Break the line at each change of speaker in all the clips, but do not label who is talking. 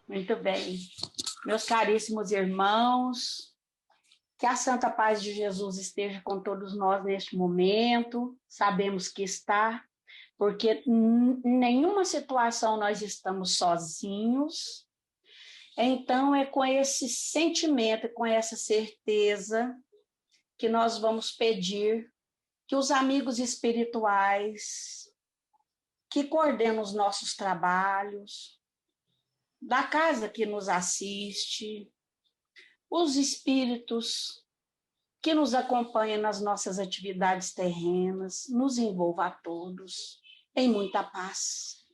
Muito bem. Meus caríssimos irmãos, que a santa paz de Jesus esteja com todos nós neste momento. Sabemos que está, porque em nenhuma situação nós estamos sozinhos. Então, é com esse sentimento, com essa certeza, que nós vamos pedir que os amigos espirituais que coordenam os nossos trabalhos, da casa que nos assiste, os espíritos que nos acompanham nas nossas atividades terrenas, nos envolva a todos em muita paz.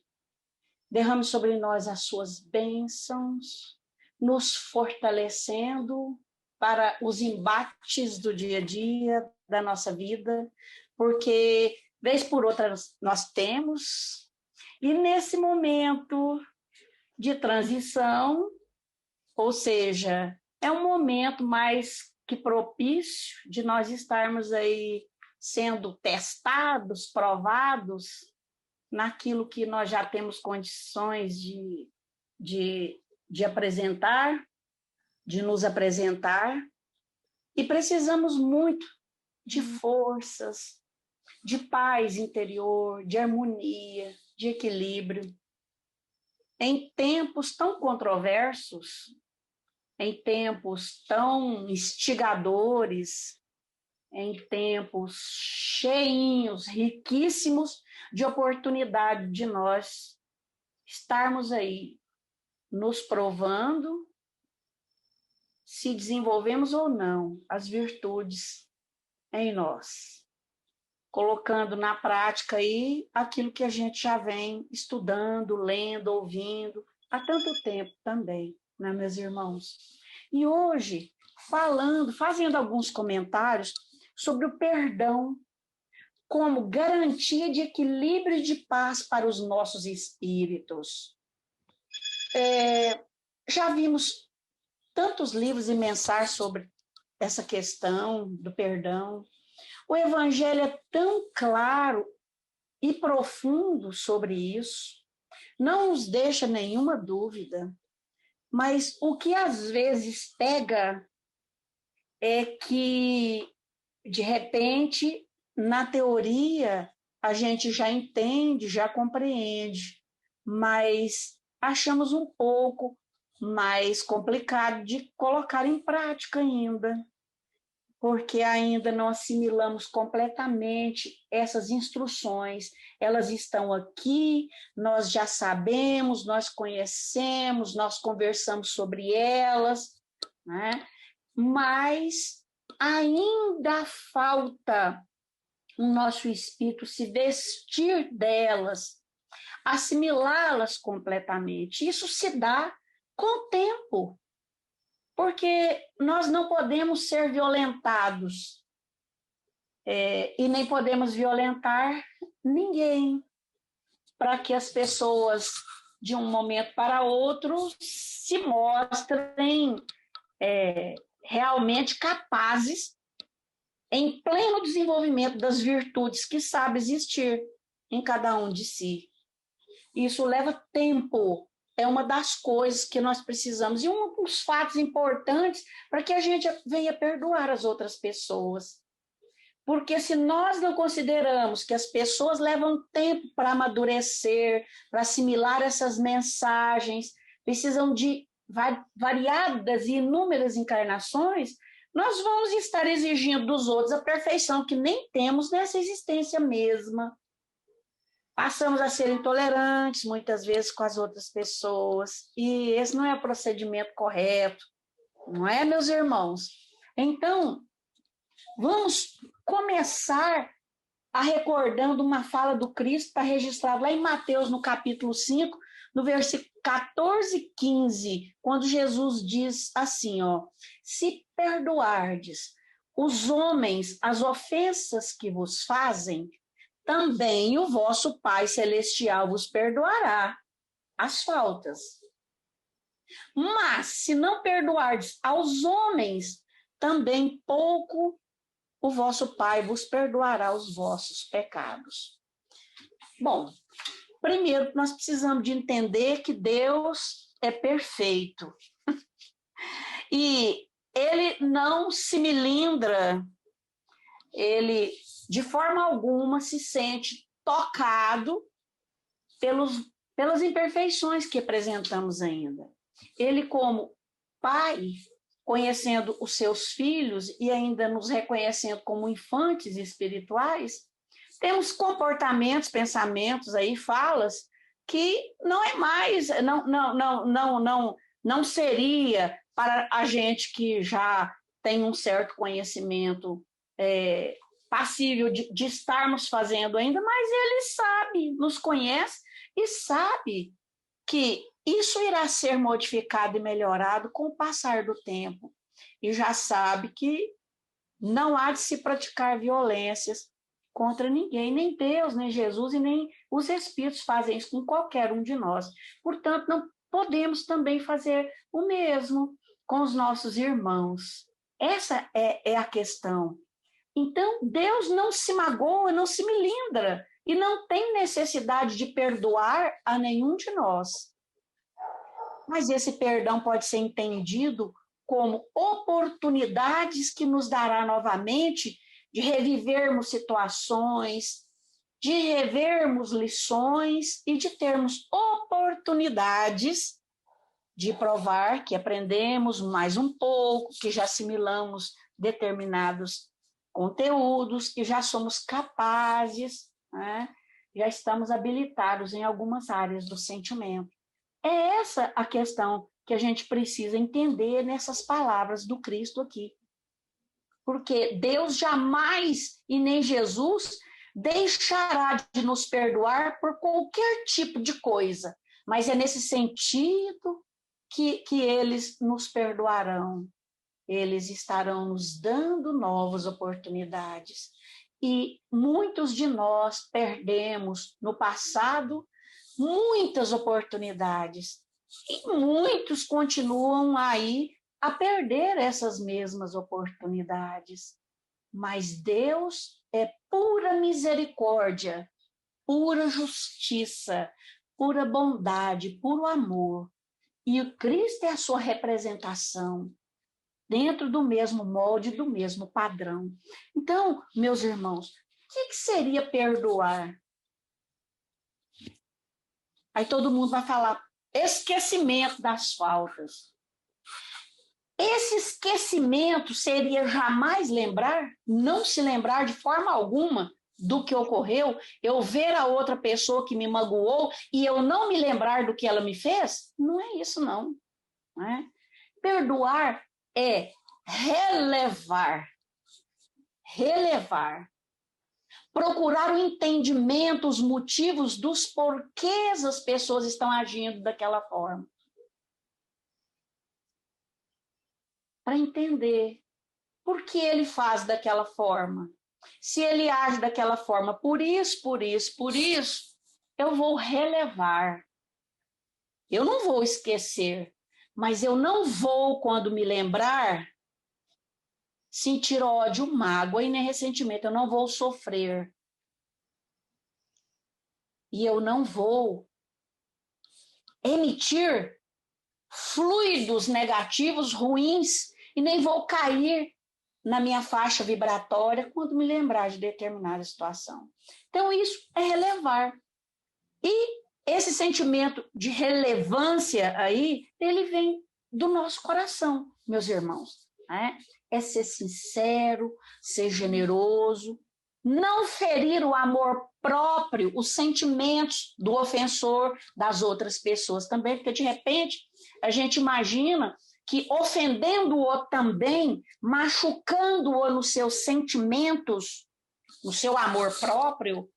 Derrame sobre nós as suas bênçãos, nos fortalecendo para os embates do dia a dia da nossa vida, porque, vez por outra, nós temos, e nesse momento de transição, ou seja, é um momento mais que propício de nós estarmos aí sendo testados, provados naquilo que nós já temos condições de apresentar, de nos apresentar, e precisamos muito de forças, de paz interior, de harmonia, de equilíbrio. Em tempos tão controversos, em tempos tão instigadores, em tempos cheinhos, riquíssimos de oportunidade de nós estarmos aí nos provando se desenvolvemos ou não as virtudes em nós, colocando na prática aí aquilo que a gente já vem estudando, lendo, ouvindo há tanto tempo também, né, meus irmãos? E hoje, fazendo alguns comentários sobre o perdão como garantia de equilíbrio e de paz para os nossos espíritos. Já vimos tantos livros e mensagens sobre essa questão do perdão. O Evangelho é tão claro e profundo sobre isso, não nos deixa nenhuma dúvida, mas o que às vezes pega é que, de repente, na teoria, a gente já entende, já compreende, mas achamos um pouco mais complicado de colocar em prática ainda, porque ainda não assimilamos completamente essas instruções. Elas estão aqui, nós já sabemos, nós conhecemos, nós conversamos sobre elas, né? Mas ainda falta o nosso espírito se vestir delas, assimilá-las completamente. Isso se dá com o tempo, porque nós não podemos ser violentados e nem podemos violentar ninguém, para que as pessoas, de um momento para outro, se mostrem realmente capazes, em pleno desenvolvimento das virtudes que sabe existir em cada um de si. Isso leva tempo, é uma das coisas que nós precisamos, e um dos fatos importantes para que a gente venha perdoar as outras pessoas. Porque se nós não consideramos que as pessoas levam tempo para amadurecer, para assimilar essas mensagens, precisam de variadas e inúmeras encarnações, nós vamos estar exigindo dos outros a perfeição que nem temos nessa existência mesma. Passamos a ser intolerantes, muitas vezes, com as outras pessoas, e esse não é o procedimento correto, não é, meus irmãos? Então, vamos começar recordando uma fala do Cristo, está registrado lá em Mateus, no capítulo 5, no versículo 14 e 15, quando Jesus diz assim, ó: se perdoardes os homens as ofensas que vos fazem, também o vosso Pai Celestial vos perdoará as faltas. Mas, se não perdoardes aos homens, também pouco o vosso Pai vos perdoará os vossos pecados. Bom, primeiro nós precisamos de entender que Deus é perfeito. E ele não se melindra, ele de forma alguma se sente tocado pelas imperfeições que apresentamos ainda. Ele, como pai, conhecendo os seus filhos e ainda nos reconhecendo como infantes espirituais, temos comportamentos, pensamentos aí, falas que não é mais, não seria para a gente que já tem um certo conhecimento passível de estarmos fazendo ainda, mas ele sabe, nos conhece e sabe que isso irá ser modificado e melhorado com o passar do tempo. E já sabe que não há de se praticar violências contra ninguém, nem Deus, nem Jesus e nem os Espíritos fazem isso com qualquer um de nós. Portanto, não podemos também fazer o mesmo com os nossos irmãos. Essa é a questão. Então, Deus não se magoa, não se melindra e não tem necessidade de perdoar a nenhum de nós. Mas esse perdão pode ser entendido como oportunidades que nos dará novamente de revivermos situações, de revermos lições e de termos oportunidades de provar que aprendemos mais um pouco, que já assimilamos determinados conteúdos, que já somos capazes, né? Já estamos habilitados em algumas áreas do sentimento. É essa a questão que a gente precisa entender nessas palavras do Cristo aqui. Porque Deus jamais e nem Jesus deixará de nos perdoar por qualquer tipo de coisa, mas é nesse sentido que eles nos perdoarão. Eles estarão nos dando novas oportunidades. E muitos de nós perdemos no passado muitas oportunidades. E muitos continuam aí a perder essas mesmas oportunidades. Mas Deus é pura misericórdia, pura justiça, pura bondade, puro amor. E o Cristo é a sua representação, dentro do mesmo molde, do mesmo padrão. Então, meus irmãos, o que seria perdoar? Aí todo mundo vai falar esquecimento das faltas. Esse esquecimento seria jamais lembrar, não se lembrar de forma alguma do que ocorreu, eu ver a outra pessoa que me magoou e eu não me lembrar do que ela me fez? Não é isso, não. Não é? Perdoar é relevar. Procurar o entendimento, os motivos dos porquês as pessoas estão agindo daquela forma. Para entender por que ele faz daquela forma. Se ele age daquela forma por isso, eu vou relevar. Eu não vou esquecer, mas eu não vou, quando me lembrar, sentir ódio, mágoa e nem ressentimento. Eu não vou sofrer. E eu não vou emitir fluidos negativos, ruins, e nem vou cair na minha faixa vibratória quando me lembrar de determinada situação. Então, isso é relevar. E esse sentimento de relevância aí, ele vem do nosso coração, meus irmãos. Né? É ser sincero, ser generoso, não ferir o amor próprio, os sentimentos do ofensor, das outras pessoas também, porque de repente a gente imagina que ofendendo o outro também, machucando-o nos seus sentimentos, no seu amor próprio,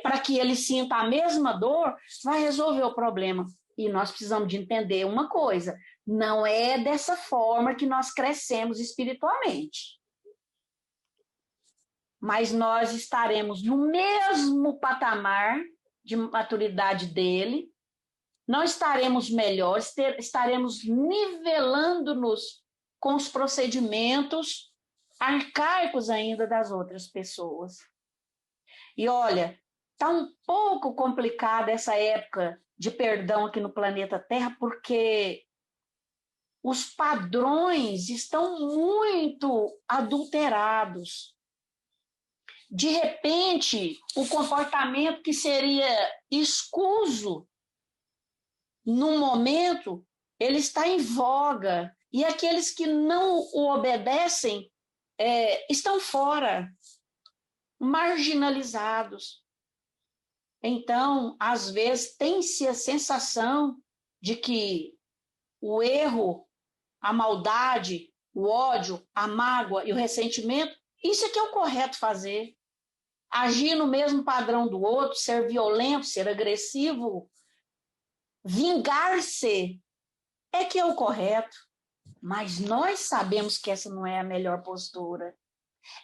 para que ele sinta a mesma dor, vai resolver o problema. E nós precisamos de entender uma coisa, não é dessa forma que nós crescemos espiritualmente. Mas nós estaremos no mesmo patamar de maturidade dele, não estaremos melhores, estaremos nivelando-nos com os procedimentos arcaicos ainda das outras pessoas. E olha, está um pouco complicada essa época de perdão aqui no planeta Terra, porque os padrões estão muito adulterados. De repente, o comportamento que seria escuso num momento, ele está em voga. E aqueles que não o obedecem estão fora, marginalizados. Então, às vezes, tem-se a sensação de que o erro, a maldade, o ódio, a mágoa e o ressentimento, isso é que é o correto fazer. Agir no mesmo padrão do outro, ser violento, ser agressivo, vingar-se, é que é o correto. Mas nós sabemos que essa não é a melhor postura.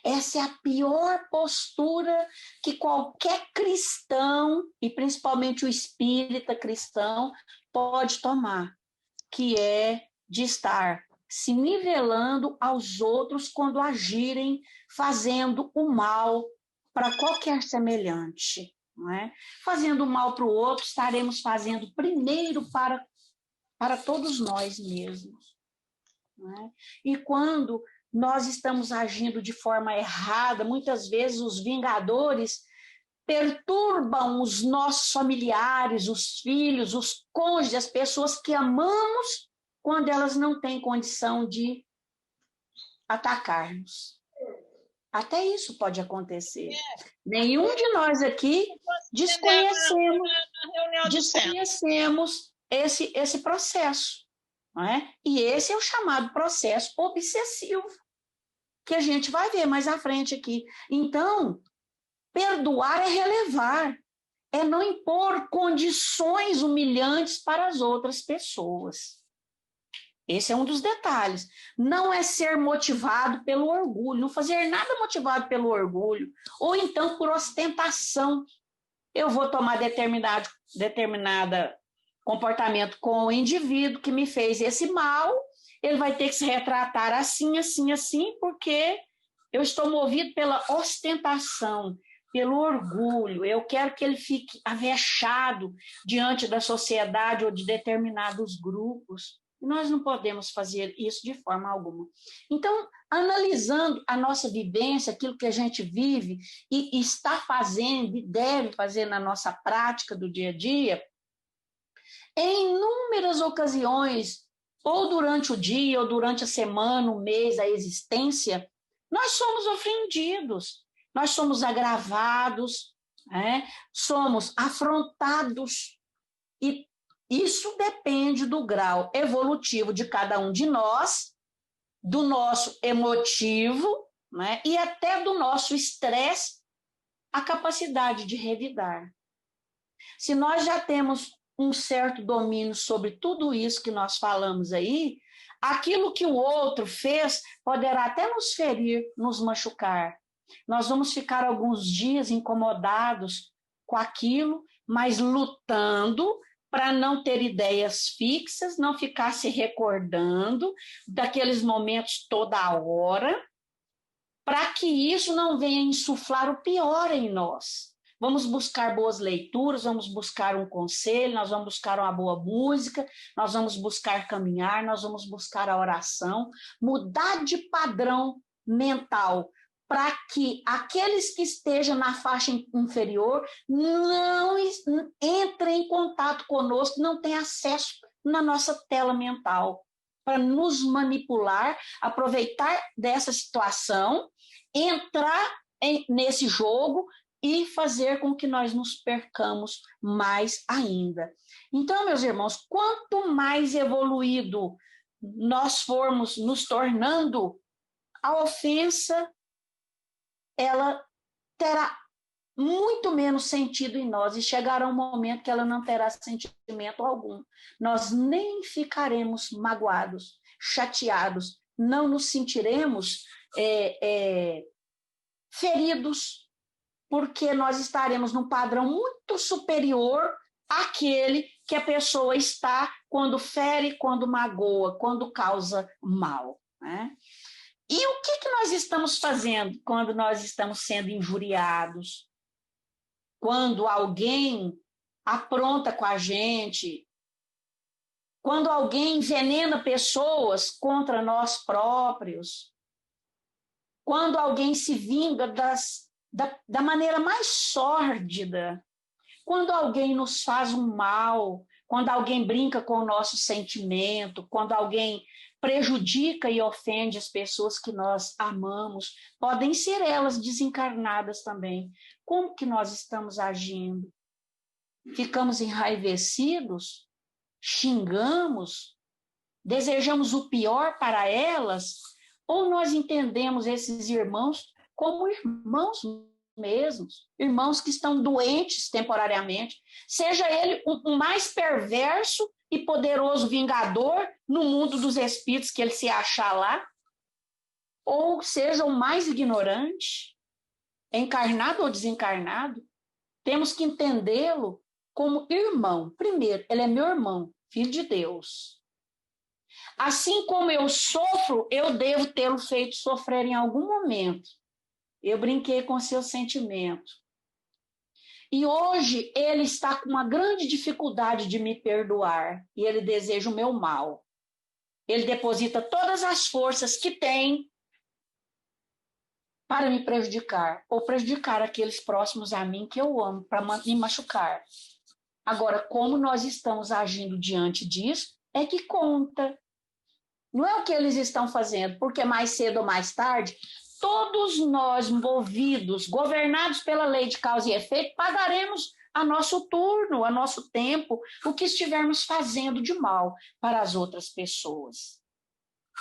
Essa é a pior postura que qualquer cristão, e principalmente o espírita cristão, pode tomar, que é de estar se nivelando aos outros quando agirem, fazendo o mal para qualquer semelhante. Não é? Fazendo o mal para o outro, estaremos fazendo primeiro para todos nós mesmos. Não é? E quando nós estamos agindo de forma errada, muitas vezes os vingadores perturbam os nossos familiares, os filhos, os cônjuges, as pessoas que amamos, quando elas não têm condição de atacar-nos. Até isso pode acontecer. Nenhum de nós aqui desconhecemos esse processo. Não é? E esse é o chamado processo obsessivo, que a gente vai ver mais à frente aqui. Então, perdoar é relevar, é não impor condições humilhantes para as outras pessoas. Esse é um dos detalhes. Não é ser motivado pelo orgulho, não fazer nada motivado pelo orgulho, ou então por ostentação. Eu vou tomar determinado comportamento com o indivíduo que me fez esse mal, ele vai ter que se retratar assim, assim, assim, porque eu estou movido pela ostentação, pelo orgulho. Eu quero que ele fique avexado diante da sociedade ou de determinados grupos. Nós não podemos fazer isso de forma alguma. Então, analisando a nossa vivência, aquilo que a gente vive e está fazendo e deve fazer na nossa prática do dia a dia, em inúmeras ocasiões, ou durante o dia, ou durante a semana, o mês, a existência, nós somos ofendidos, nós somos agravados, somos afrontados, e isso depende do grau evolutivo de cada um de nós, do nosso emotivo, e até do nosso estresse, a capacidade de revidar. Se nós já temos um certo domínio sobre tudo isso que nós falamos aí, aquilo que o outro fez poderá até nos ferir, nos machucar. Nós vamos ficar alguns dias incomodados com aquilo, mas lutando para não ter ideias fixas, não ficar se recordando daqueles momentos toda hora, para que isso não venha insuflar o pior em nós. Vamos buscar boas leituras, vamos buscar um conselho, nós vamos buscar uma boa música, nós vamos buscar caminhar, nós vamos buscar a oração, mudar de padrão mental para que aqueles que estejam na faixa inferior não entrem em contato conosco, não tenham acesso na nossa tela mental, para nos manipular, aproveitar dessa situação, entrar nesse jogo e fazer com que nós nos percamos mais ainda. Então, meus irmãos, quanto mais evoluído nós formos nos tornando, a ofensa, ela terá muito menos sentido em nós e chegará um momento que ela não terá sentimento algum. Nós nem ficaremos magoados, chateados, não nos sentiremos feridos, porque nós estaremos num padrão muito superior àquele que a pessoa está quando fere, quando magoa, quando causa mal. E o que nós estamos fazendo quando nós estamos sendo injuriados? Quando alguém apronta com a gente, quando alguém envenena pessoas contra nós próprios, quando alguém se vinga da maneira mais sórdida, quando alguém nos faz um mal, quando alguém brinca com o nosso sentimento, quando alguém prejudica e ofende as pessoas que nós amamos, podem ser elas desencarnadas também. Como que nós estamos agindo? Ficamos enraivecidos? Xingamos? Desejamos o pior para elas? Ou nós entendemos esses irmãos como irmãos mesmos, irmãos que estão doentes temporariamente, seja ele o mais perverso e poderoso vingador no mundo dos espíritos que ele se achar lá, ou seja o mais ignorante, encarnado ou desencarnado, temos que entendê-lo como irmão. Primeiro, ele é meu irmão, filho de Deus. Assim como eu sofro, eu devo tê-lo feito sofrer em algum momento. Eu brinquei com seu sentimento. E hoje ele está com uma grande dificuldade de me perdoar. E ele deseja o meu mal. Ele deposita todas as forças que tem para me prejudicar. Ou prejudicar aqueles próximos a mim que eu amo, para me machucar. Agora, como nós estamos agindo diante disso, é que conta. Não é o que eles estão fazendo, porque mais cedo ou mais tarde, todos nós movidos, governados pela lei de causa e efeito, pagaremos a nosso turno, a nosso tempo, o que estivermos fazendo de mal para as outras pessoas.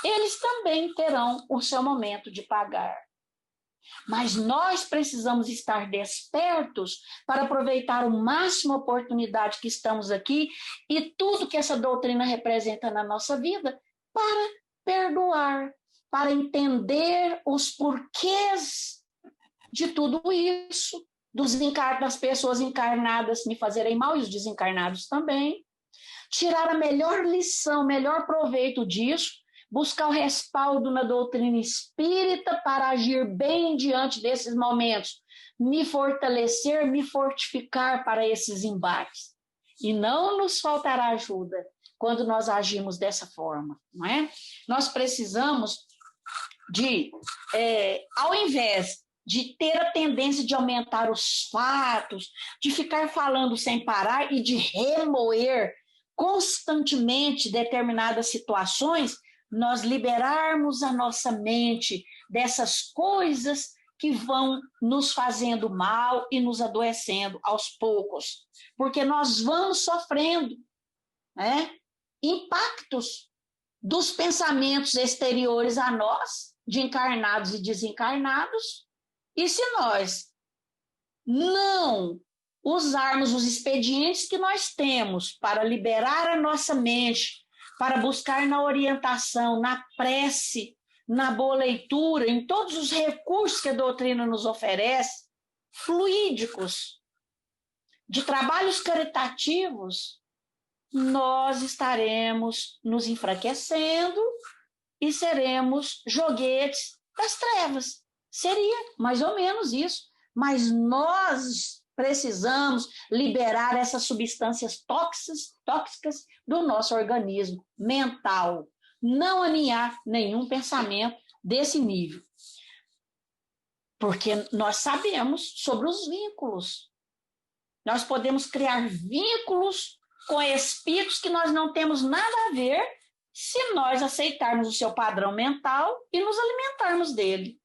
Eles também terão o seu momento de pagar. Mas nós precisamos estar despertos para aproveitar o máximo a oportunidade que estamos aqui e tudo que essa doutrina representa na nossa vida para perdoar, para entender os porquês de tudo isso, das pessoas encarnadas me fazerem mal e os desencarnados também, tirar a melhor lição, o melhor proveito disso, buscar o respaldo na doutrina espírita para agir bem diante desses momentos, me fortalecer, me fortificar para esses embates. E não nos faltará ajuda quando nós agimos dessa forma, não é? Nós precisamos de, ao invés de ter a tendência de aumentar os fatos, de ficar falando sem parar e de remoer constantemente determinadas situações, nós liberarmos a nossa mente dessas coisas que vão nos fazendo mal e nos adoecendo aos poucos, porque nós vamos sofrendo, né, impactos dos pensamentos exteriores a nós, de encarnados e desencarnados, e se nós não usarmos os expedientes que nós temos para liberar a nossa mente, para buscar na orientação, na prece, na boa leitura, em todos os recursos que a doutrina nos oferece, fluídicos, de trabalhos caritativos, nós estaremos nos enfraquecendo e seremos joguetes das trevas. Seria mais ou menos isso. Mas nós precisamos liberar essas substâncias tóxicas do nosso organismo mental. Não aninhar nenhum pensamento desse nível. Porque nós sabemos sobre os vínculos. Nós podemos criar vínculos com espíritos que nós não temos nada a ver se nós aceitarmos o seu padrão mental e nos alimentarmos dele.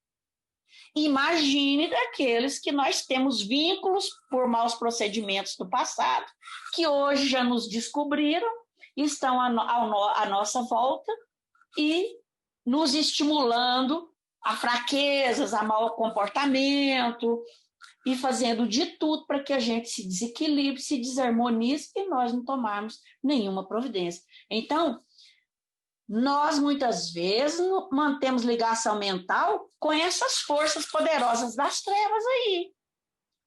Imagine daqueles que nós temos vínculos por maus procedimentos do passado, que hoje já nos descobriram, estão à nossa volta e nos estimulando a fraquezas, a mau comportamento, e fazendo de tudo para que a gente se desequilibre, se desarmonize e nós não tomarmos nenhuma providência. Então, nós muitas vezes mantemos ligação mental com essas forças poderosas das trevas aí.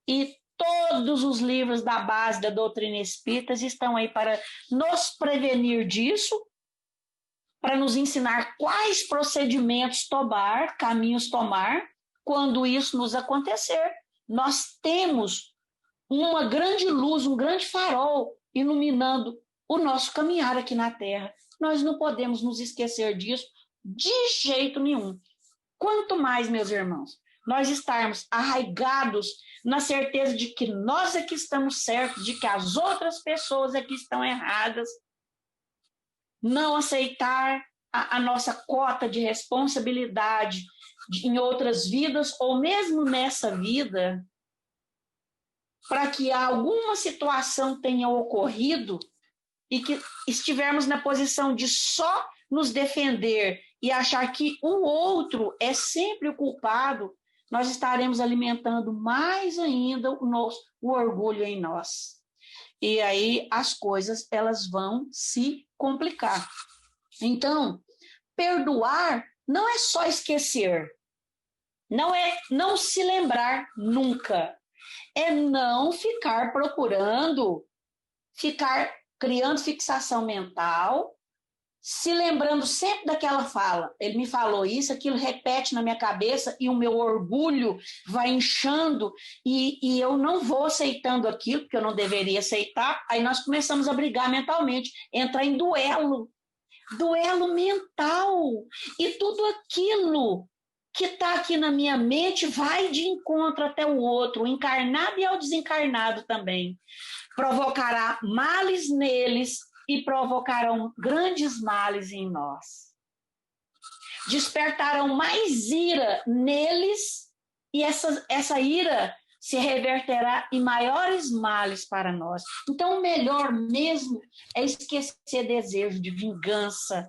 E todos os livros da base da doutrina espírita estão aí para nos prevenir disso, para nos ensinar quais procedimentos tomar, caminhos tomar, quando isso nos acontecer. Nós temos uma grande luz, um grande farol iluminando o nosso caminhar aqui na Terra. Nós não podemos nos esquecer disso de jeito nenhum. Quanto mais, meus irmãos, nós estarmos arraigados na certeza de que nós é que estamos certos, de que as outras pessoas é que estão erradas, não aceitar a nossa cota de responsabilidade em outras vidas, ou mesmo nessa vida, para que alguma situação tenha ocorrido e que estivermos na posição de só nos defender e achar que o outro é sempre o culpado, nós estaremos alimentando mais ainda o orgulho em nós. E aí as coisas elas vão se complicar. Então, perdoar não é só esquecer, não é não se lembrar nunca, é não ficar procurando, ficar criando fixação mental, se lembrando sempre daquela fala. Ele me falou isso, aquilo repete na minha cabeça e o meu orgulho vai inchando e eu não vou aceitando aquilo, porque eu não deveria aceitar. Aí nós começamos a brigar mentalmente, entrar em duelo mental. E tudo aquilo que está aqui na minha mente vai de encontro até o outro, o encarnado e ao desencarnado também. Provocará males neles e provocarão grandes males em nós. Despertarão mais ira neles e essa ira se reverterá em maiores males para nós. Então, o melhor mesmo é esquecer desejo de vingança,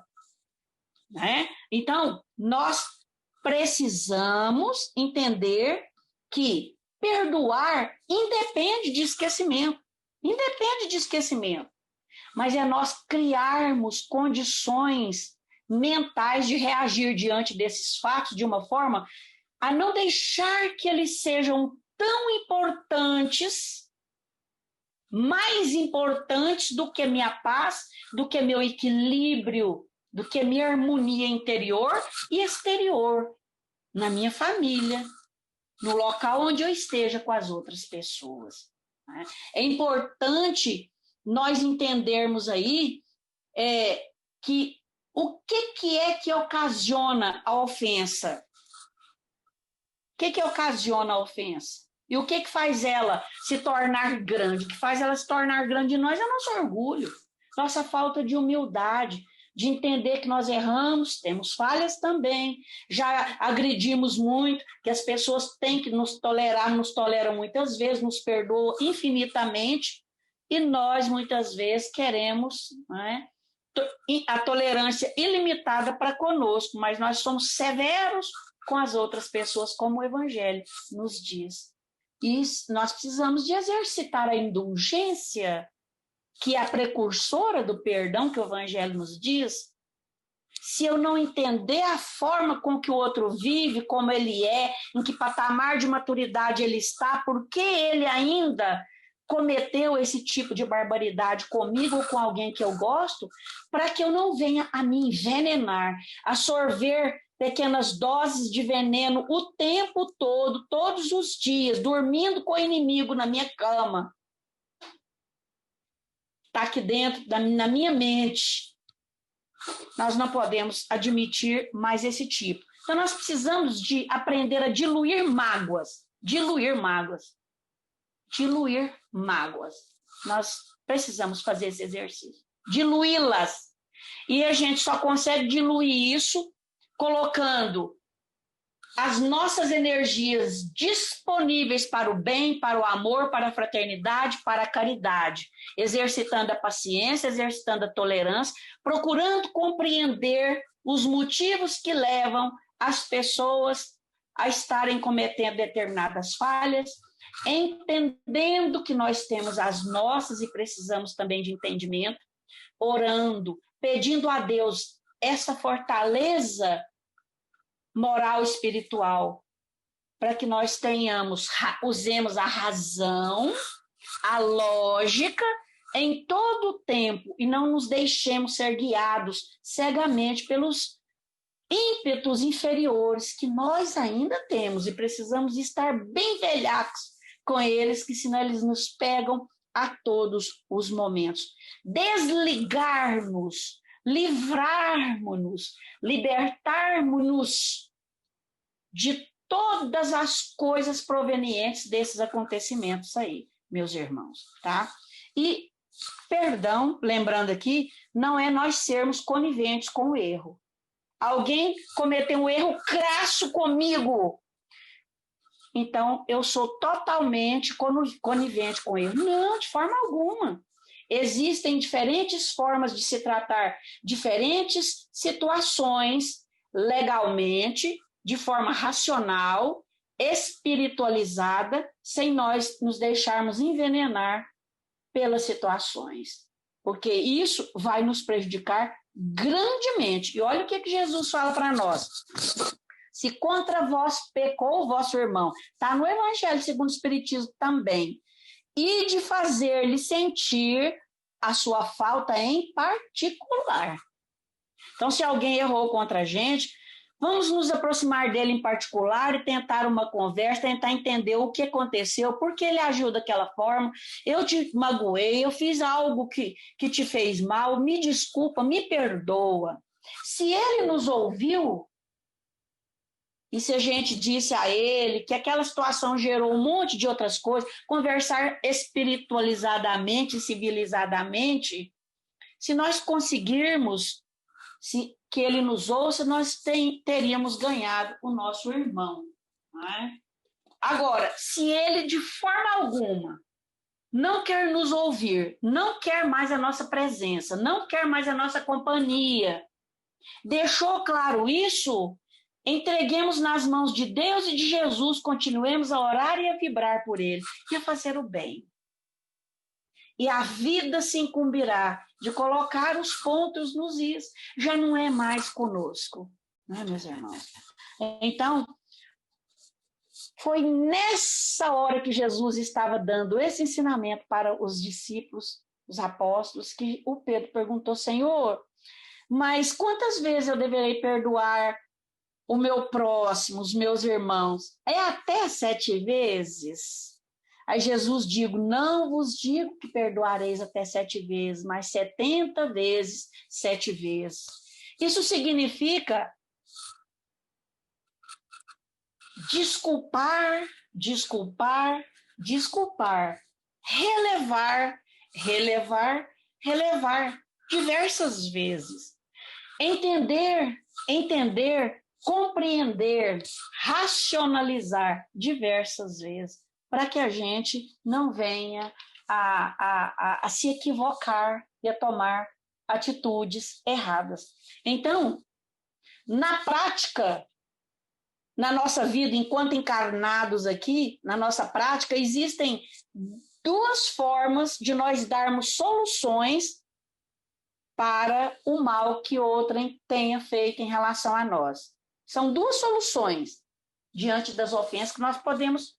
né? Então, nós precisamos entender que perdoar independe de esquecimento. Independe de esquecimento. Mas é nós criarmos condições mentais de reagir diante desses fatos de uma forma a não deixar que eles sejam tão importantes, mais importantes do que minha paz, do que meu equilíbrio, do que minha harmonia interior e exterior, na minha família, no local onde eu esteja com as outras pessoas. É importante nós entendermos aí que o que é que ocasiona a ofensa? O que ocasiona a ofensa? E o que faz ela se tornar grande? O que faz ela se tornar grande em nós é nosso orgulho, nossa falta de humildade, de entender que nós erramos, temos falhas também, já agredimos muito, que as pessoas têm que nos tolerar, nos toleram muitas vezes, nos perdoam infinitamente, e nós muitas vezes queremos, né, a tolerância ilimitada para conosco, mas nós somos severos com as outras pessoas, como o Evangelho nos diz. E nós precisamos de exercitar a indulgência, que é a precursora do perdão que o Evangelho nos diz. Se eu não entender a forma com que o outro vive, como ele é, em que patamar de maturidade ele está, por que ele ainda cometeu esse tipo de barbaridade comigo ou com alguém que eu gosto, para que eu não venha a me envenenar, a sorver pequenas doses de veneno o tempo todo, todos os dias, dormindo com o inimigo na minha cama. Está aqui dentro, na minha mente. Nós não podemos admitir mais esse tipo. Então, nós precisamos de aprender a diluir mágoas. Diluir mágoas. Diluir mágoas. Nós precisamos fazer esse exercício. Diluí-las. E a gente só consegue diluir isso colocando as nossas energias disponíveis para o bem, para o amor, para a fraternidade, para a caridade, exercitando a paciência, exercitando a tolerância, procurando compreender os motivos que levam as pessoas a estarem cometendo determinadas falhas, entendendo que nós temos as nossas e precisamos também de entendimento, orando, pedindo a Deus essa fortaleza moral e espiritual, para que nós usemos a razão, a lógica em todo o tempo e não nos deixemos ser guiados cegamente pelos ímpetos inferiores que nós ainda temos e precisamos estar bem velhacos com eles, que senão eles nos pegam a todos os momentos. Desligarmos, livrarmos-nos, libertarmos-nos de todas as coisas provenientes desses acontecimentos aí, meus irmãos, tá? E perdão, lembrando aqui, não é nós sermos coniventes com o erro. Alguém cometeu um erro crasso comigo, então eu sou totalmente conivente com o erro. Não, de forma alguma. Existem diferentes formas de se tratar diferentes situações legalmente, de forma racional, espiritualizada, sem nós nos deixarmos envenenar pelas situações, porque isso vai nos prejudicar grandemente. E olha o que Jesus fala para nós. Se contra vós pecou o vosso irmão, está no Evangelho segundo o Espiritismo também, e de fazer-lhe sentir a sua falta em particular. Então, se alguém errou contra a gente, vamos nos aproximar dele em particular e tentar uma conversa, tentar entender o que aconteceu, por que ele agiu daquela forma. Eu te magoei, eu fiz algo que te fez mal, me desculpa, me perdoa. Se ele nos ouviu, e se a gente disse a ele que aquela situação gerou um monte de outras coisas, conversar espiritualizadamente, civilizadamente, se nós conseguirmos que ele nos ouça, nós teríamos ganhado o nosso irmão. Não é? Agora, se ele de forma alguma não quer nos ouvir, não quer mais a nossa presença, não quer mais a nossa companhia, deixou claro isso, entreguemos nas mãos de Deus e de Jesus, continuemos a orar e a vibrar por ele e a fazer o bem. E a vida se incumbirá de colocar os pontos nos is, já não é mais conosco, não é, meus irmãos? Então, foi nessa hora que Jesus estava dando esse ensinamento para os discípulos, os apóstolos, que o Pedro perguntou: Senhor, mas quantas vezes eu deverei perdoar o meu próximo, os meus irmãos? É até 7 vezes? Aí Jesus digo, não vos digo que perdoareis até 7 vezes, mas 70 vezes 7 vezes. Isso significa desculpar, desculpar, desculpar, relevar, relevar, relevar diversas vezes. Entender, compreender, racionalizar diversas vezes, para que a gente não venha a se equivocar e a tomar atitudes erradas. Então, na prática, na nossa vida, enquanto encarnados aqui, na nossa prática, existem 2 formas de nós darmos soluções para o mal que outrem tenha feito em relação a nós. São 2 soluções diante das ofensas que nós podemos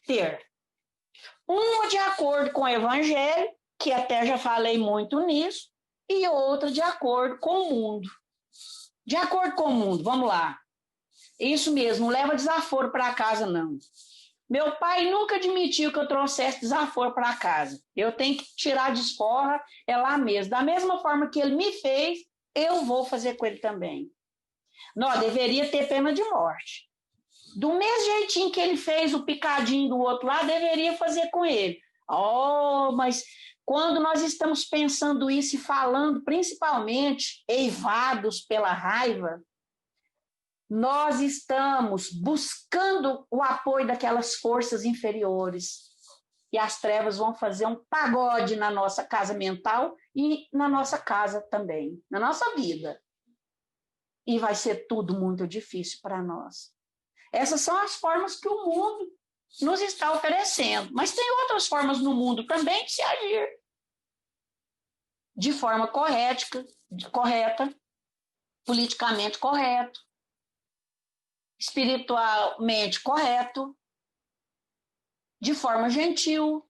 ter. Uma de acordo com o Evangelho, que até já falei muito nisso, e outra de acordo com o mundo. De acordo com o mundo, vamos lá. Isso mesmo, não leva desaforo para casa, não. Meu pai nunca admitiu que eu trouxesse desaforo para casa. Eu tenho que tirar de esforra, é lá mesmo. Da mesma forma que ele me fez, eu vou fazer com ele também. Não, deveria ter pena de morte. Do mesmo jeitinho que ele fez o picadinho do outro lado, deveria fazer com ele. Oh, mas quando nós estamos pensando isso e falando, principalmente eivados pela raiva, nós estamos buscando o apoio daquelas forças inferiores. E as trevas vão fazer um pagode na nossa casa mental e na nossa casa também, na nossa vida. E vai ser tudo muito difícil para nós. Essas são as formas que o mundo nos está oferecendo. Mas tem outras formas no mundo também de se agir. De forma correta, politicamente correto, espiritualmente correto, de forma gentil,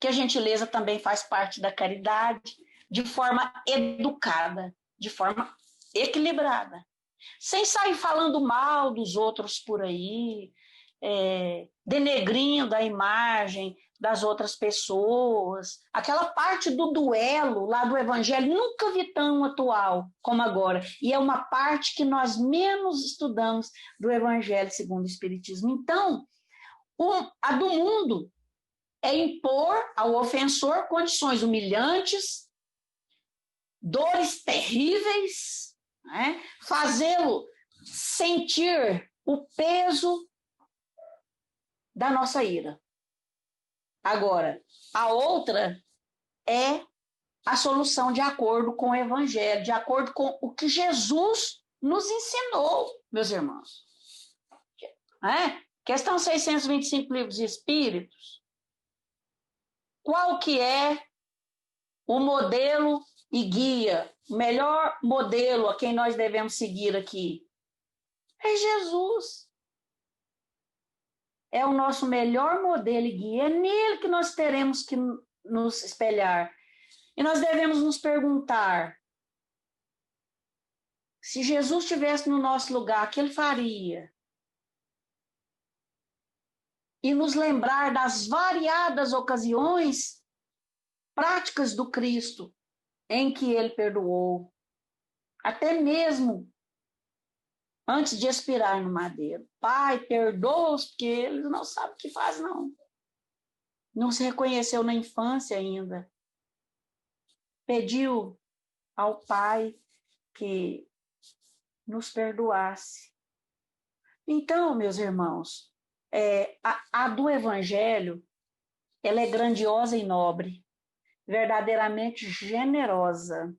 que a gentileza também faz parte da caridade, de forma educada, de forma equilibrada. Sem sair falando mal dos outros por aí, denegrindo a imagem das outras pessoas. Aquela parte do duelo lá do Evangelho, nunca vi tão atual como agora. E é uma parte que nós menos estudamos do Evangelho segundo o Espiritismo. Então, a do mundo é impor ao ofensor condições humilhantes, dores terríveis, né? Fazê-lo sentir o peso da nossa ira. Agora, a outra é a solução de acordo com o Evangelho, de acordo com o que Jesus nos ensinou, meus irmãos. Questão 625, Livro dos Espíritos. Qual que é o modelo e guia, o melhor modelo a quem nós devemos seguir aqui? É Jesus. É o nosso melhor modelo e guia. É nele que nós teremos que nos espelhar. E nós devemos nos perguntar, se Jesus estivesse no nosso lugar, o que ele faria? E nos lembrar das variadas ocasiões práticas do Cristo em que ele perdoou, até mesmo antes de expirar no madeiro. Pai, perdoa-os, porque eles não sabem o que faz, não. Não se reconheceu na infância ainda. Pediu ao Pai que nos perdoasse. Então, meus irmãos, a do Evangelho, ela é grandiosa e nobre, verdadeiramente generosa.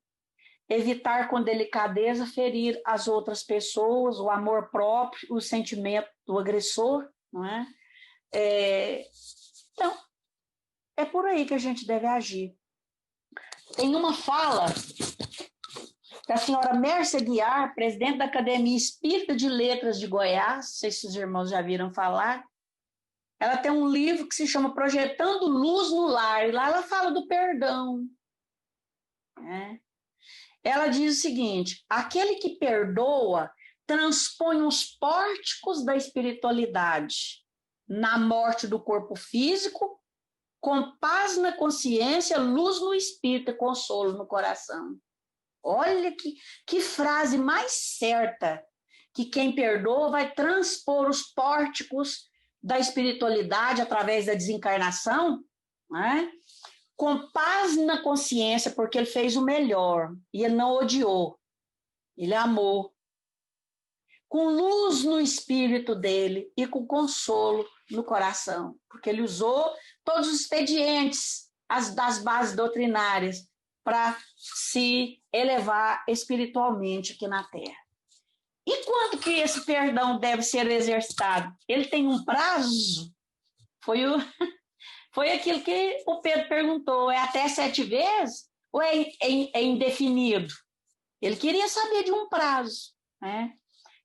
Evitar com delicadeza ferir as outras pessoas, o amor próprio, o sentimento do agressor, não é? Então, é por aí que a gente deve agir. Tem uma fala da senhora Mércia Guiar, presidente da Academia Espírita de Letras de Goiás, não sei se os irmãos já viram falar. Ela tem um livro que se chama Projetando Luz no Lar, e lá ela fala do perdão. Ela diz o seguinte: aquele que perdoa transpõe os pórticos da espiritualidade na morte do corpo físico, com paz na consciência, luz no espírito e consolo no coração. Olha que frase mais certa, que quem perdoa vai transpor os pórticos da espiritualidade através da desencarnação, né? Com paz na consciência, porque ele fez o melhor e ele não odiou, ele amou. Com luz no espírito dele e com consolo no coração, porque ele usou todos os expedientes das bases doutrinárias para se elevar espiritualmente aqui na Terra. E quando que esse perdão deve ser exercitado? Ele tem um prazo? Foi aquilo que o Pedro perguntou, é até 7 vezes ou é indefinido? Ele queria saber de um prazo, né?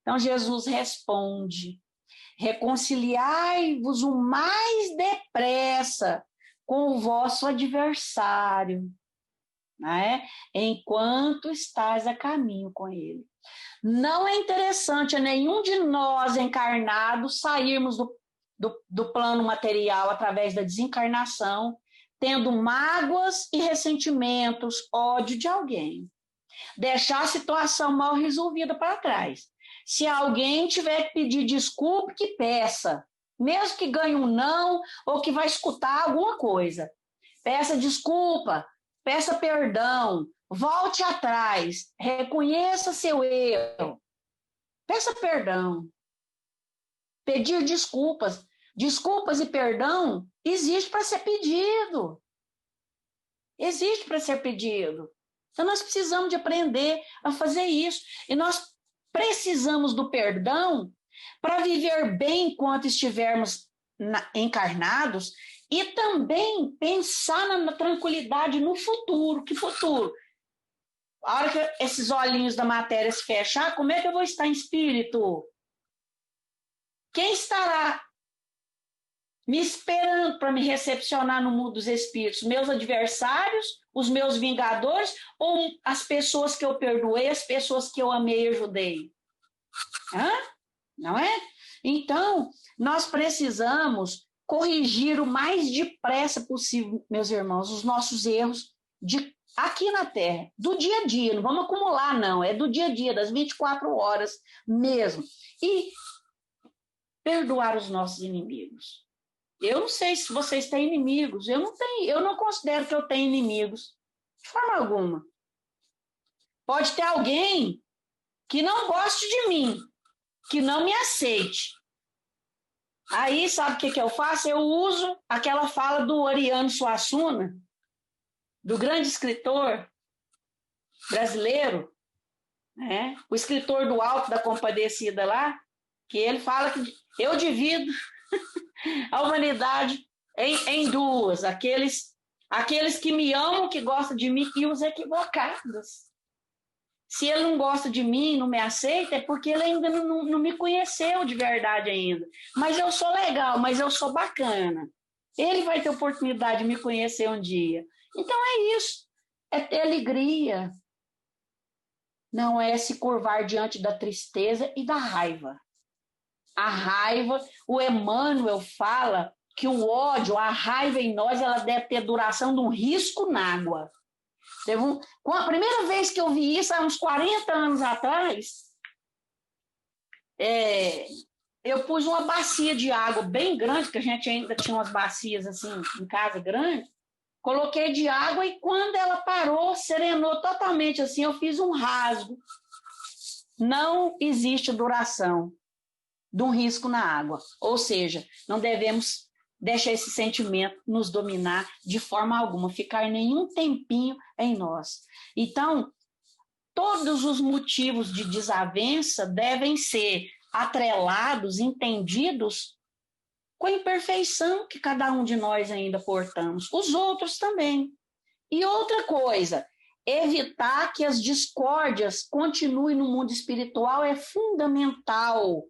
Então Jesus responde: reconciliai-vos o mais depressa com o vosso adversário, né? Enquanto estás a caminho com ele. Não é interessante a nenhum de nós encarnados sairmos do plano material através da desencarnação, tendo mágoas e ressentimentos, ódio de alguém. Deixar a situação mal resolvida para trás. Se alguém tiver que pedir desculpa, que peça. Mesmo que ganhe um não ou que vai escutar alguma coisa. Peça desculpa, peça perdão, volte atrás, reconheça seu erro. Peça perdão. Pedir desculpas. Desculpas e perdão existe para ser pedido. Existe para ser pedido. Então nós precisamos de aprender a fazer isso. E nós precisamos do perdão para viver bem enquanto estivermos encarnados e também pensar na tranquilidade no futuro. Que futuro? A hora que esses olhinhos da matéria se fechar, como é que eu vou estar em espírito? Quem estará me esperando para me recepcionar no mundo dos espíritos? Meus adversários, os meus vingadores ou as pessoas que eu perdoei, as pessoas que eu amei e ajudei? Não é? Então, nós precisamos corrigir o mais depressa possível, meus irmãos, os nossos erros aqui na Terra, do dia a dia, não vamos acumular, não, é do dia a dia, das 24 horas mesmo. E perdoar os nossos inimigos. Eu não sei se vocês têm inimigos, eu não considero que eu tenho inimigos, de forma alguma. Pode ter alguém que não goste de mim, que não me aceite. Aí, sabe o que eu faço? Eu uso aquela fala do Ariano Suassuna, do grande escritor brasileiro, né? O escritor do Alto da Compadecida lá, que ele fala que eu divido a humanidade em duas, aqueles que me amam, que gostam de mim, e os equivocados. Se ele não gosta de mim, não me aceita, é porque ele ainda não me conheceu de verdade ainda. Mas eu sou legal, mas eu sou bacana. Ele vai ter oportunidade de me conhecer um dia. Então é isso, é ter alegria. Não é se curvar diante da tristeza e da raiva. A raiva, o Emmanuel fala que o ódio, a raiva em nós, ela deve ter duração de um risco na água. A primeira vez que eu vi isso, há uns 40 anos atrás, eu pus uma bacia de água bem grande, que a gente ainda tinha umas bacias assim em casa grande, coloquei de água e quando ela parou, serenou totalmente assim, eu fiz um rasgo. Não existe duração de um risco na água. Ou seja, não devemos deixar esse sentimento nos dominar de forma alguma, ficar nenhum tempinho em nós. Então, todos os motivos de desavença devem ser atrelados, entendidos com a imperfeição que cada um de nós ainda portamos, os outros também. E outra coisa, evitar que as discórdias continuem no mundo espiritual é fundamental,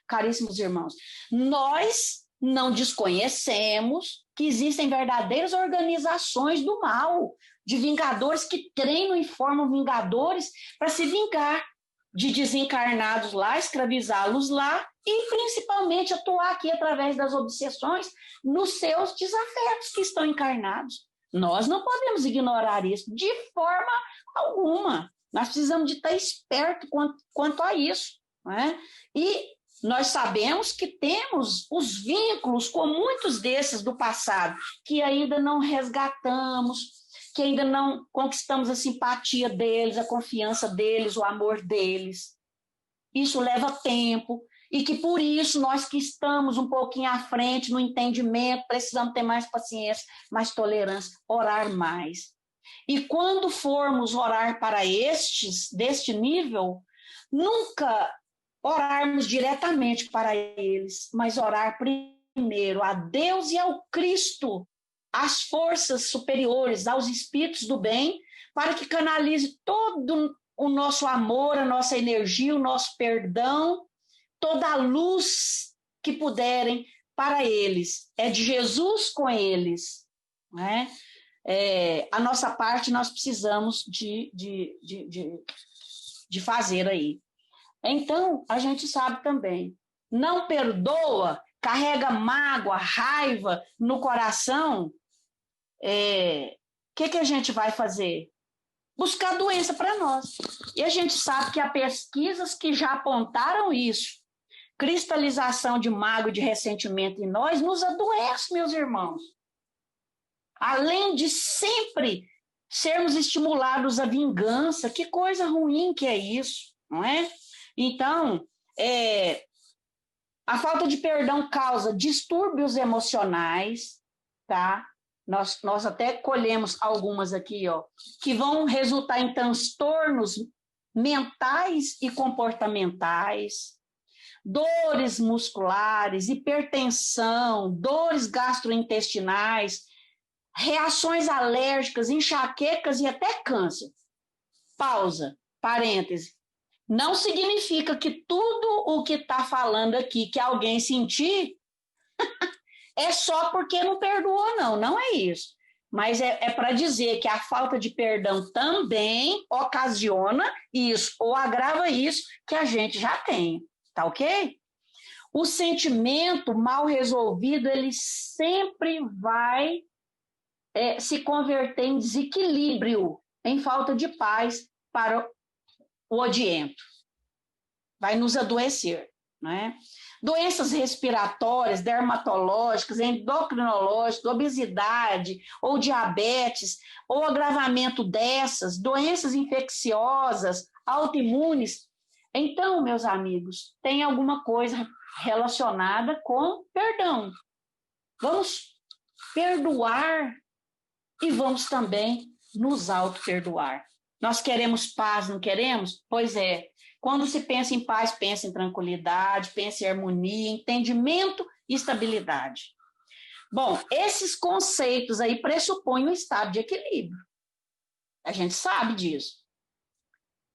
caríssimos irmãos. Nós não desconhecemos que existem verdadeiras organizações do mal, de vingadores que treinam e formam vingadores para se vingar de desencarnados lá, escravizá-los lá e principalmente atuar aqui através das obsessões nos seus desafetos que estão encarnados. Nós não podemos ignorar isso de forma alguma. Nós precisamos de estar esperto quanto a isso, não é? E nós sabemos que temos os vínculos com muitos desses do passado, que ainda não resgatamos, que ainda não conquistamos a simpatia deles, a confiança deles, o amor deles. Isso leva tempo e que por isso nós que estamos um pouquinho à frente no entendimento, precisamos ter mais paciência, mais tolerância, orar mais. E quando formos orar para deste nível, nunca orarmos diretamente para eles, mas orar primeiro a Deus e ao Cristo, às forças superiores, aos espíritos do bem, para que canalize todo o nosso amor, a nossa energia, o nosso perdão, toda a luz que puderem para eles. É de Jesus com eles, né? A nossa parte nós precisamos de fazer aí. Então, a gente sabe também, não perdoa, carrega mágoa, raiva no coração, que a gente vai fazer? Buscar doença para nós. E a gente sabe que há pesquisas que já apontaram isso. Cristalização de mágoa e de ressentimento em nós nos adoece, meus irmãos. Além de sempre sermos estimulados à vingança, que coisa ruim que é isso, não é? Então, a falta de perdão causa distúrbios emocionais, tá? Nós até colhemos algumas aqui, ó, que vão resultar em transtornos mentais e comportamentais, dores musculares, hipertensão, dores gastrointestinais, reações alérgicas, enxaquecas e até câncer. Pausa, parêntese. Não significa que tudo o que está falando aqui que alguém sentir é só porque não perdoou, não é isso. Mas é para dizer que a falta de perdão também ocasiona isso, ou agrava isso que a gente já tem. tá ok? O sentimento mal resolvido, ele sempre vai se converter em desequilíbrio, em falta de paz para o odiento. Vai nos adoecer, né? Doenças respiratórias, dermatológicas, endocrinológicas, obesidade ou diabetes, ou agravamento dessas, doenças infecciosas, autoimunes. Então, meus amigos, tem alguma coisa relacionada com perdão. Vamos perdoar e vamos também nos auto-perdoar. Nós queremos paz, não queremos? Pois é. Quando se pensa em paz, pensa em tranquilidade, pensa em harmonia, entendimento e estabilidade. Bom, esses conceitos aí pressupõem um estado de equilíbrio. A gente sabe disso.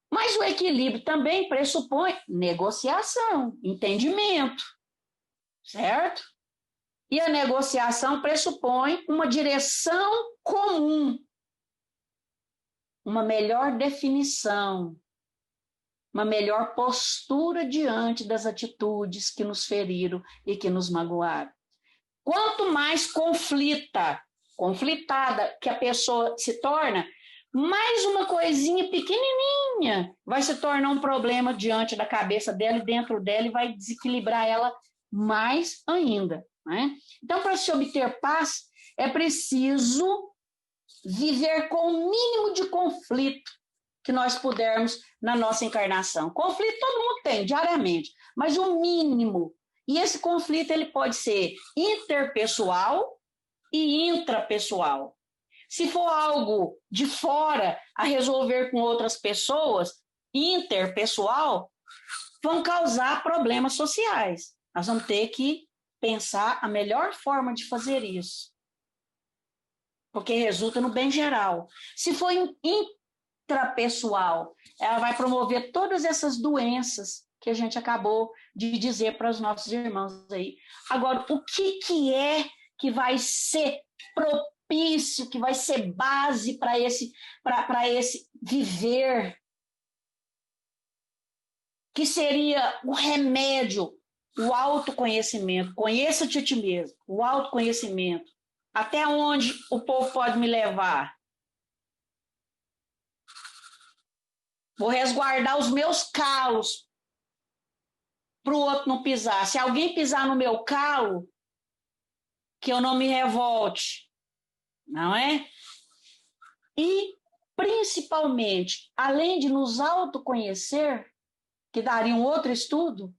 Mas o equilíbrio também pressupõe negociação, entendimento, certo? E a negociação pressupõe uma direção comum, uma melhor definição, uma melhor postura diante das atitudes que nos feriram e que nos magoaram. Quanto mais conflitada que a pessoa se torna, mais uma coisinha pequenininha vai se tornar um problema diante da cabeça dela e dentro dela e vai desequilibrar ela mais ainda, né? Então, para se obter paz, é preciso viver com o mínimo de conflito que nós pudermos na nossa encarnação. Conflito todo mundo tem, diariamente, mas o mínimo. E esse conflito ele pode ser interpessoal e intrapessoal. Se for algo de fora a resolver com outras pessoas, interpessoal, vão causar problemas sociais. Nós vamos ter que pensar a melhor forma de fazer isso, porque resulta no bem geral. Se for intrapessoal, ela vai promover todas essas doenças que a gente acabou de dizer para os nossos irmãos aí. Agora, o que é que vai ser propício, que vai ser base para esse viver, que seria o remédio, o autoconhecimento? Conheça-te a ti mesmo, o autoconhecimento. Até onde o povo pode me levar? Vou resguardar os meus calos para o outro não pisar. Se alguém pisar no meu calo, que eu não me revolte, não é? E, principalmente, além de nos autoconhecer, que daria um outro estudo,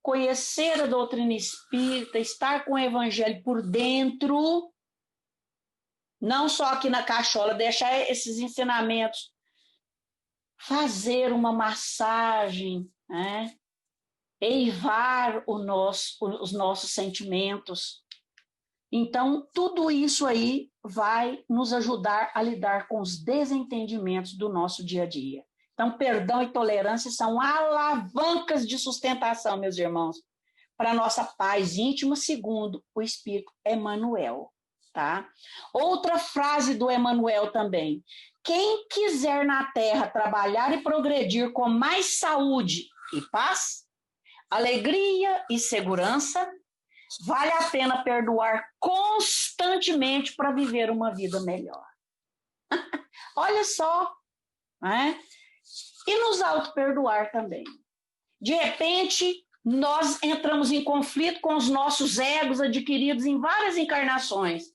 conhecer a doutrina espírita, estar com o evangelho por dentro, não só aqui na cachola, deixar esses ensinamentos, fazer uma massagem, né? Eivar os nossos sentimentos. Então, tudo isso aí vai nos ajudar a lidar com os desentendimentos do nosso dia a dia. Então, perdão e tolerância são alavancas de sustentação, meus irmãos, para a nossa paz íntima, segundo o Espírito Emmanuel. Tá? Outra frase do Emmanuel também. Quem quiser na Terra trabalhar e progredir com mais saúde e paz, alegria e segurança, vale a pena perdoar constantemente para viver uma vida melhor. Olha só, né? E nos auto-perdoar também. De repente, nós entramos em conflito com os nossos egos adquiridos em várias encarnações.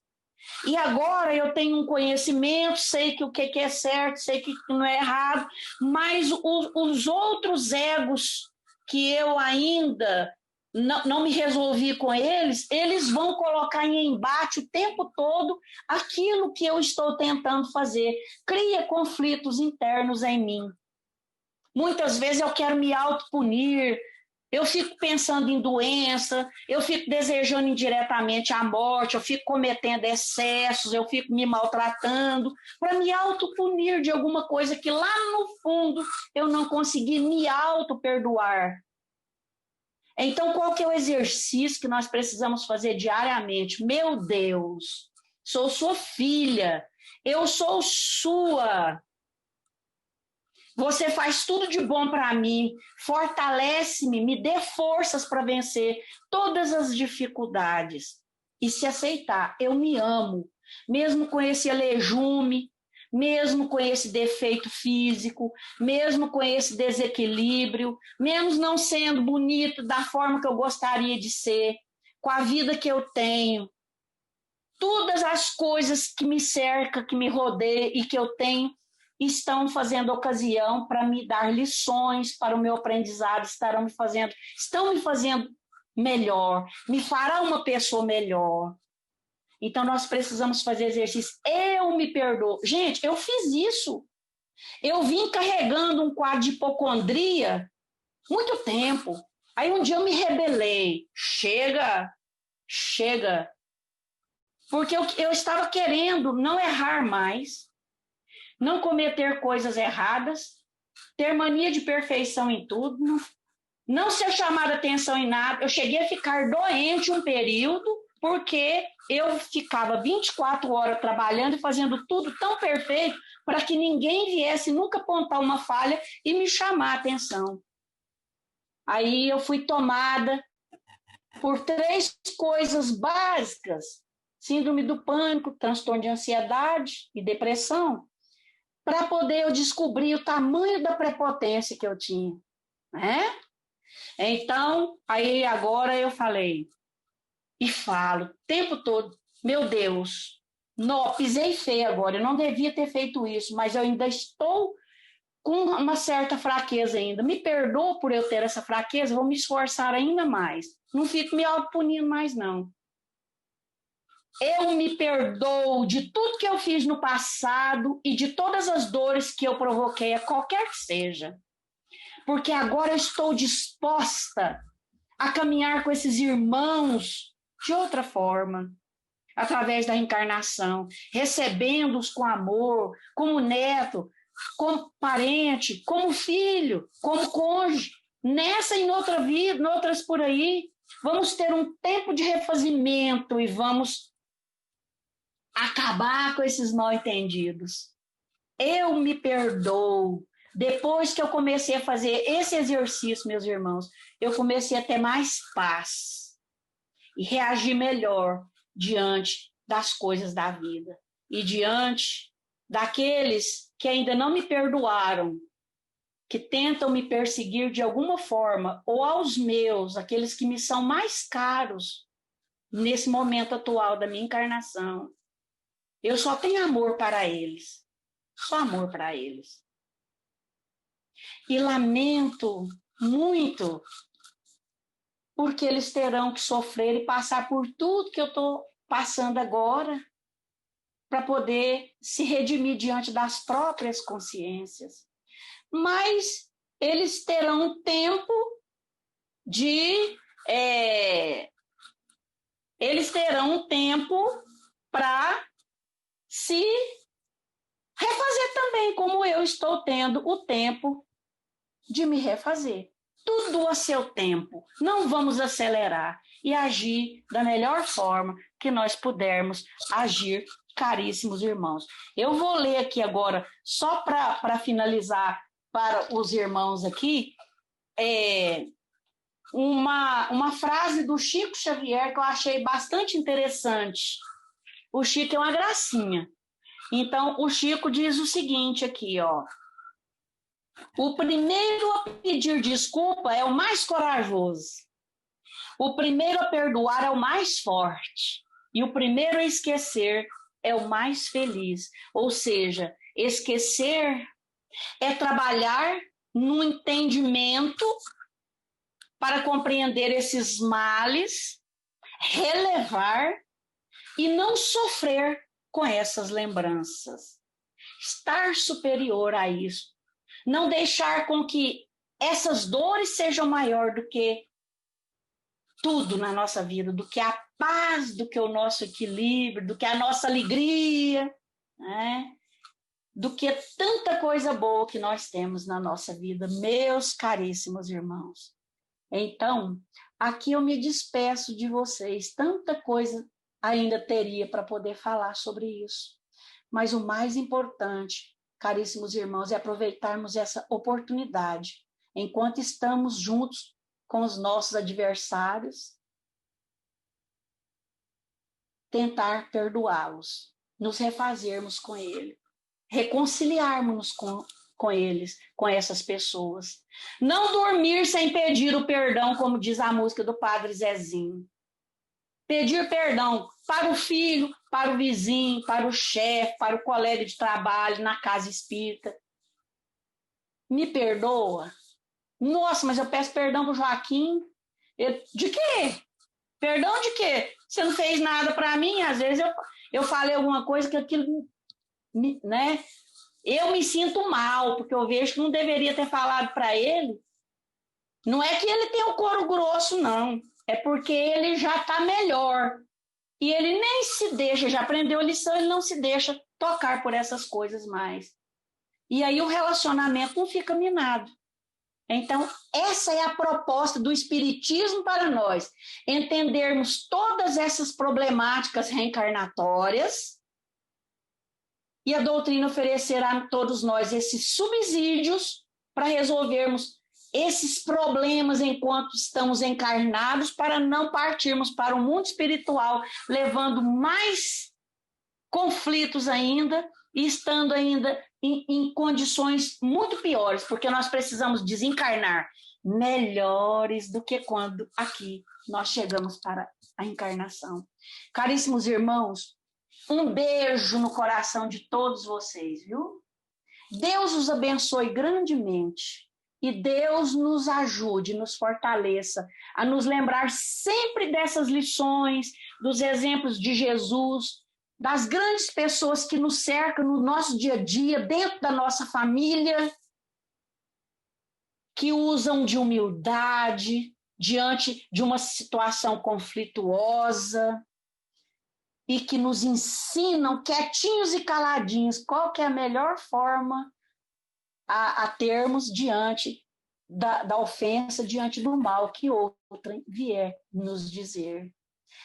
E agora eu tenho um conhecimento, sei que o que é certo, sei que não é errado, mas os outros egos que eu ainda não me resolvi com eles, eles vão colocar em embate o tempo todo aquilo que eu estou tentando fazer. Cria conflitos internos em mim. Muitas vezes eu quero me autopunir, eu fico pensando em doença, eu fico desejando indiretamente a morte, eu fico cometendo excessos, eu fico me maltratando para me autopunir de alguma coisa que lá no fundo eu não consegui me auto-perdoar. Então, qual que é o exercício que nós precisamos fazer diariamente? Meu Deus, sou sua filha, eu sou sua. Você faz tudo de bom para mim, fortalece-me, me dê forças para vencer todas as dificuldades. E se aceitar, eu me amo, mesmo com esse alejume, mesmo com esse defeito físico, mesmo com esse desequilíbrio, mesmo não sendo bonito da forma que eu gostaria de ser, com a vida que eu tenho, todas as coisas que me cercam, que me rodeiam e que eu tenho, estão fazendo ocasião para me dar lições para o meu aprendizado, estão me fazendo melhor, me fará uma pessoa melhor. Então, nós precisamos fazer exercício. Eu me perdoo. Gente, eu fiz isso. Eu vim carregando um quadro de hipocondria muito tempo. Aí um dia eu me rebelei. Chega. Porque eu estava querendo não errar mais, não cometer coisas erradas, ter mania de perfeição em tudo, não ser chamada atenção em nada. Eu cheguei a ficar doente um período, porque eu ficava 24 horas trabalhando e fazendo tudo tão perfeito para que ninguém viesse nunca apontar uma falha e me chamar a atenção. Aí eu fui tomada por 3 coisas básicas: síndrome do pânico, transtorno de ansiedade e depressão, para poder eu descobrir o tamanho da prepotência que eu tinha, né? Então, aí agora eu falei, e falo o tempo todo, meu Deus, não, pisei feio agora, eu não devia ter feito isso, mas eu ainda estou com uma certa fraqueza ainda. Me perdoa por eu ter essa fraqueza, vou me esforçar ainda mais. Não fico me autopunindo mais, não. Eu me perdoo de tudo que eu fiz no passado e de todas as dores que eu provoquei, a qualquer que seja. Porque agora eu estou disposta a caminhar com esses irmãos de outra forma, através da reencarnação, recebendo-os com amor, como neto, como parente, como filho, como cônjuge, nessa e em outra vida, em outras por aí. Vamos ter um tempo de refazimento e vamos acabar com esses mal-entendidos. Eu me perdoo. Depois que eu comecei a fazer esse exercício, meus irmãos, eu comecei a ter mais paz e reagir melhor diante das coisas da vida e diante daqueles que ainda não me perdoaram, que tentam me perseguir de alguma forma, ou aos meus, aqueles que me são mais caros nesse momento atual da minha encarnação. Eu só tenho amor para eles, só amor para eles. E lamento muito, porque eles terão que sofrer e passar por tudo que eu estou passando agora, para poder se redimir diante das próprias consciências. Mas eles terão tempo de... eles terão tempo para se refazer também, como eu estou tendo o tempo de me refazer. Tudo a seu tempo. Não vamos acelerar e agir da melhor forma que nós pudermos agir, caríssimos irmãos. Eu vou ler aqui agora, só para finalizar para os irmãos aqui, uma frase do Chico Xavier que eu achei bastante interessante. O Chico é uma gracinha. Então, o Chico diz o seguinte aqui, ó. O primeiro a pedir desculpa é o mais corajoso. O primeiro a perdoar é o mais forte. E o primeiro a esquecer é o mais feliz. Ou seja, esquecer é trabalhar no entendimento para compreender esses males, relevar e não sofrer com essas lembranças. Estar superior a isso. Não deixar com que essas dores sejam maior do que tudo na nossa vida, do que a paz, do que o nosso equilíbrio, do que a nossa alegria, né? Do que tanta coisa boa que nós temos na nossa vida, meus caríssimos irmãos. Então, aqui eu me despeço de vocês. Tanta coisa ainda teria para poder falar sobre isso. Mas o mais importante caríssimos irmãos, é aproveitarmos essa oportunidade, enquanto estamos juntos com os nossos adversários, tentar perdoá-los, nos refazermos com ele, reconciliarmos com eles, com essas pessoas. Não dormir sem pedir o perdão, como diz a música do Padre Zezinho. Pedir perdão para o filho, para o vizinho, para o chefe, para o colega de trabalho, na casa espírita. Me perdoa? Nossa, mas eu peço perdão para o Joaquim. De quê? Perdão de quê? Você não fez nada para mim? Às vezes eu falei alguma coisa que aquilo, né? Eu me sinto mal, porque eu vejo que não deveria ter falado para ele. Não é que ele tem o couro grosso, não. É porque ele já está melhor. E ele nem se deixa, já aprendeu a lição, ele não se deixa tocar por essas coisas mais. E aí o relacionamento não fica minado. Então, essa é a proposta do Espiritismo para nós. Entendermos todas essas problemáticas reencarnatórias e a doutrina oferecerá a todos nós esses subsídios para resolvermos esses problemas enquanto estamos encarnados, para não partirmos para o mundo espiritual, levando mais conflitos ainda e estando ainda em condições muito piores, porque nós precisamos desencarnar melhores do que quando aqui nós chegamos para a encarnação. Caríssimos irmãos, um beijo no coração de todos vocês, viu? Deus os abençoe grandemente. E Deus nos ajude, nos fortaleça a nos lembrar sempre dessas lições, dos exemplos de Jesus, das grandes pessoas que nos cercam no nosso dia a dia, dentro da nossa família, que usam de humildade diante de uma situação conflituosa e que nos ensinam, quietinhos e caladinhos, qual que é a melhor forma a termos diante da ofensa, diante do mal que outra vier nos dizer.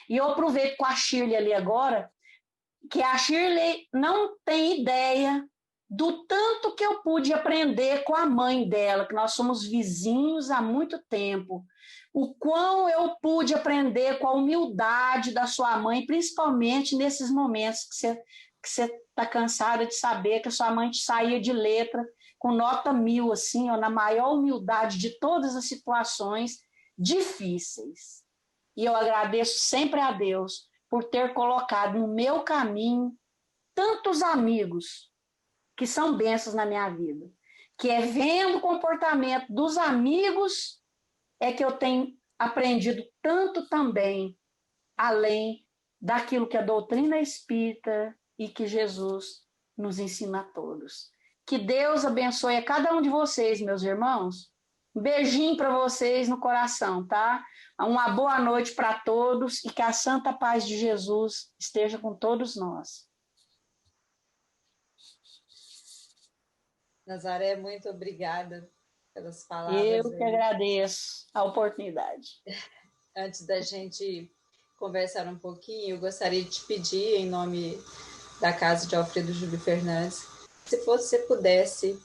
E eu aproveito com a Shirley ali agora, que a Shirley não tem ideia do tanto que eu pude aprender com a mãe dela, que nós somos vizinhos há muito tempo. O quão eu pude aprender com a humildade da sua mãe, principalmente nesses momentos que você está cansada de saber que a sua mãe te saía de letra, com nota 1000, assim, ó, na maior humildade de todas as situações difíceis. E eu agradeço sempre a Deus por ter colocado no meu caminho tantos amigos que são bênçãos na minha vida, que é vendo o comportamento dos amigos é que eu tenho aprendido tanto também, além daquilo que a doutrina espírita e que Jesus nos ensina a todos. Que Deus abençoe a cada um de vocês, meus irmãos. Um beijinho para vocês no coração, tá? Uma boa noite para todos e que a santa paz de Jesus esteja com todos nós.
Nazaré, muito obrigada pelas palavras.
Eu que agradeço a oportunidade.
Antes da gente conversar um pouquinho, eu gostaria de te pedir, em nome da Casa de Alfredo Júlio Fernandes, se você pudesse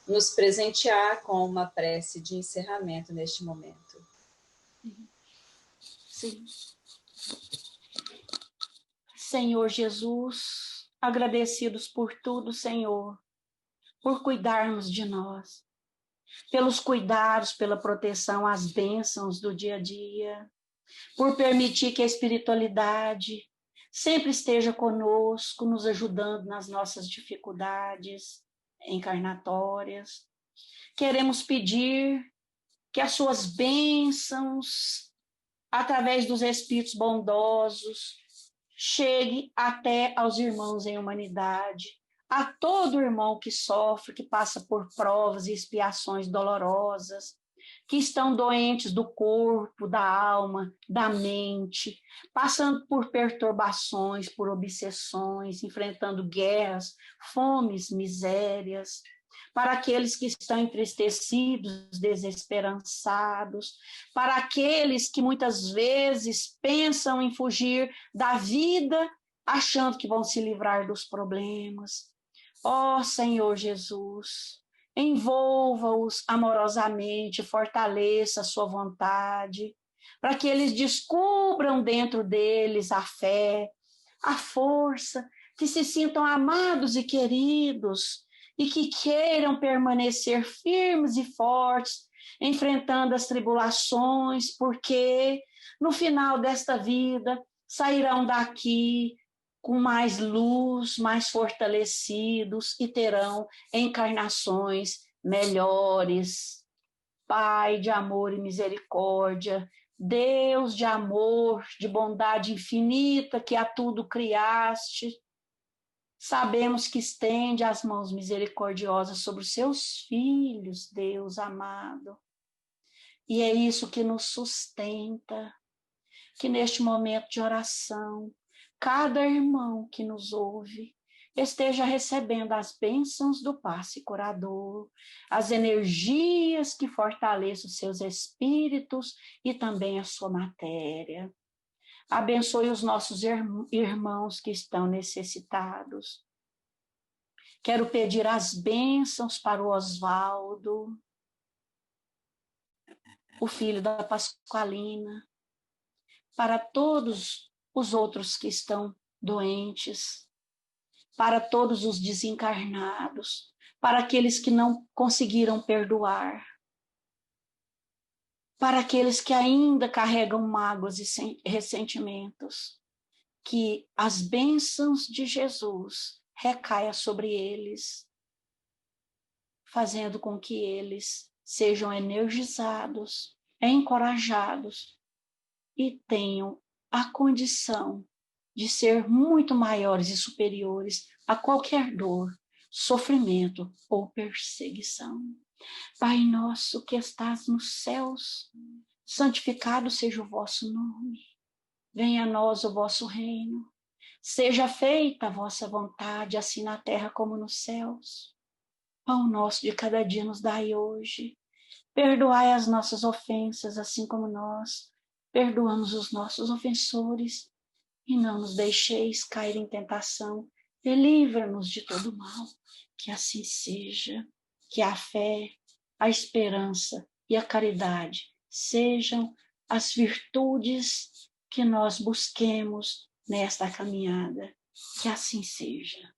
nos presentear com uma prece de encerramento neste momento.
Sim. Senhor Jesus, agradecidos por tudo, Senhor, por cuidarmos de nós, pelos cuidados, pela proteção, as bênçãos do dia a dia, por permitir que a espiritualidade sempre esteja conosco, nos ajudando nas nossas dificuldades encarnatórias. Queremos pedir que as suas bênçãos, através dos espíritos bondosos, chegue até aos irmãos em humanidade, a todo irmão que sofre, que passa por provas e expiações dolorosas, que estão doentes do corpo, da alma, da mente, passando por perturbações, por obsessões, enfrentando guerras, fomes, misérias, para aqueles que estão entristecidos, desesperançados, para aqueles que muitas vezes pensam em fugir da vida, achando que vão se livrar dos problemas, Ó Senhor Jesus, envolva-os amorosamente, fortaleça a sua vontade, para que eles descubram dentro deles a fé, a força, que se sintam amados e queridos e que queiram permanecer firmes e fortes, enfrentando as tribulações, porque no final desta vida sairão daqui com mais luz, mais fortalecidos e terão encarnações melhores. Pai de amor e misericórdia, Deus de amor, de bondade infinita, que a tudo criaste, sabemos que estende as mãos misericordiosas sobre os seus filhos, Deus amado. E é isso que nos sustenta, que neste momento de oração, cada irmão que nos ouve esteja recebendo as bênçãos do passe curador, as energias que fortaleçam os seus espíritos e também a sua matéria. Abençoe os nossos irmãos que estão necessitados. Quero pedir as bênçãos para o Oswaldo, o filho da Pasqualina, para todos os outros que estão doentes, para todos os desencarnados, para aqueles que não conseguiram perdoar, para aqueles que ainda carregam mágoas e ressentimentos, que as bênçãos de Jesus recaia sobre eles, fazendo com que eles sejam energizados, encorajados e tenham a condição de ser muito maiores e superiores a qualquer dor, sofrimento ou perseguição. Pai nosso que estás nos céus, santificado seja o vosso nome. Venha a nós o vosso reino. Seja feita a vossa vontade, assim na terra como nos céus. Pão nosso de cada dia nos dai hoje. Perdoai as nossas ofensas, assim como nós perdoamos os nossos ofensores. E não nos deixeis cair em tentação. E livra-nos de todo mal. Que assim seja. Que a fé, a esperança e a caridade sejam as virtudes que nós busquemos nesta caminhada. Que assim seja.